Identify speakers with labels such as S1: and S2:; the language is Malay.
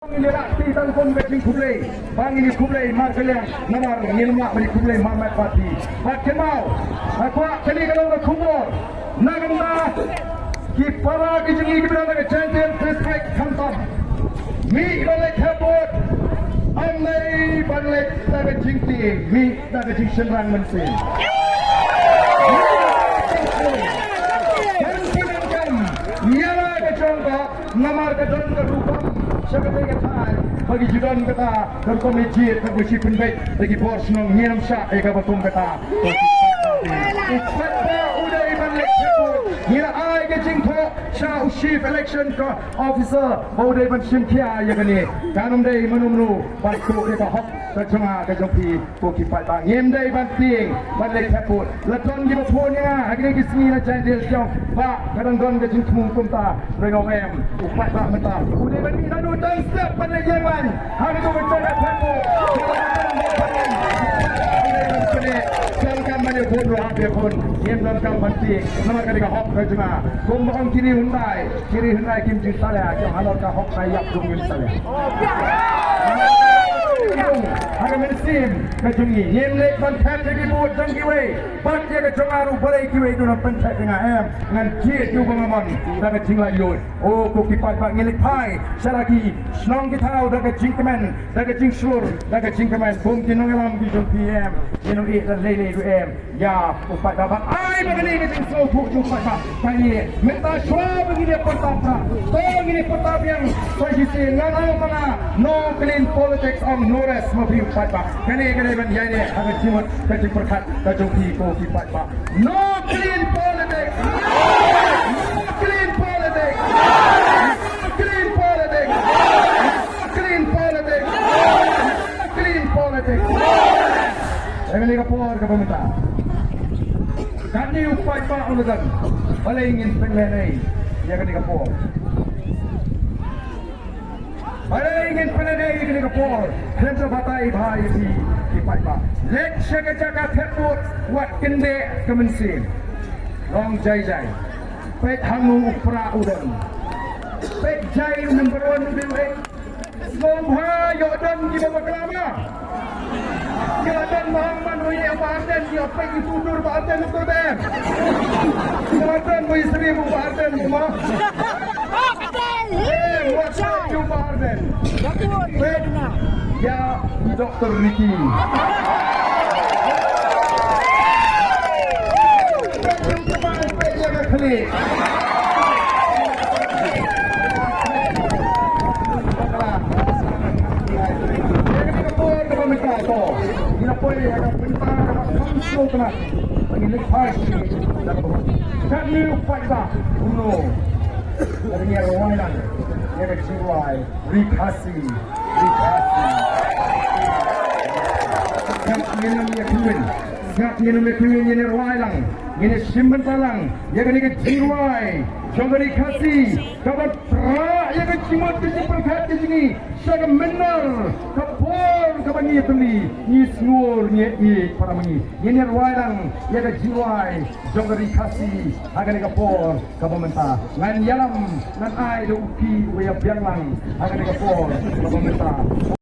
S1: Ini rakyat telefon beting kublai, bang ini kublai markelang namar ngilma beri kublai mamat pati. Makin mau, aku kali kalau nak kumur, naganda kipara kijengi kibran ke champion district kantor. Mi balik hebot, amai balik dapat jingti, mi dapat jing senrang mensin. Nyala ke contoh, namar ke contoh rupam. Seperti kata, bagi judan kata, berkomisi berkomisi penbaik bagi bos nong nyiram syak eka betul kata. Ukpatba udah balik sebut, ngira ai ke jingko, syak chief election officer, udah ban simtia ya kini. Kanum dai menu bantu eka hok kecuma kejumpi koki patang. Nyem dai ban ting balik sebut. Leton di bawahnya, akhirnya kismi na jendel jauh. Pak kadang-kadang ke jingkum kumta, rengong em, ukpatba mentah. Udah ban ni lalu dan step pada jalan hari itu mencoba tempo jangan mana pun roh dia pun yang dalam penting nama ketika hok kerja kumbang kiri Hyundai Kim Jin Salah yang halal ke hok kayak Jungin Salah ada mesin kejungi yang lek bantat lagi buat jangkiwe bat dia ke jongaru balai kiwe itu nak pencat dengan em dengan jit tu pengaman dah ke jingla yun oh koki pat ngilik pai saraki senang kita tahu dah ke jingkemen dah ke jingsur dah ke jingkemen bum kinong elam di jom PM kinong dan lele tu em ya upat dapat ai begini ke jingsur buk upat pak kali minta shua begini pertama begini pertama yang posisi nganau mana no clean politics on Nores mafi upat pak kali ban ya ni agak cimut kecil perkat kacung pi koki pat pak no clean politics no clean politics clean politics clean politics clean politics jangan kapor ke pemerintah kami upai pak ulugan boleh ingin pengenai jangan kapor boleh ingin pengenai jangan kapor hendak batai bahaya di pak lek jaga teput wat kende kemensin long jai pek hangu upra udan pek jai number 1 bilai Somha yodan di bawah kelama yodan Muhammad Wai Abadan dia pek itu dur Abadan itu dem Abadan Wai Seribu Abadan semua what's up you Abadan pek ya Dr. Ricky pek jaga klik Inapoy ada perintah langsung kena pengilik pas dan ni upai ba uno dari ni rawanan dia ke jiwai rikasi kan minum ya kuin gat minum ya kuin ni rawanan ini simpan talang dia ke jiwai jangan rikasi kabar pra ya ke cimut ke perkat di sini saya menang kapor kapan ni tuli ni snur ni para mengi ini rawanan ya ke jiwai jangan rikasi agar kapor kapan mentah ngan yalam ngan ai do uki we biang lang agar kapor kapan mentah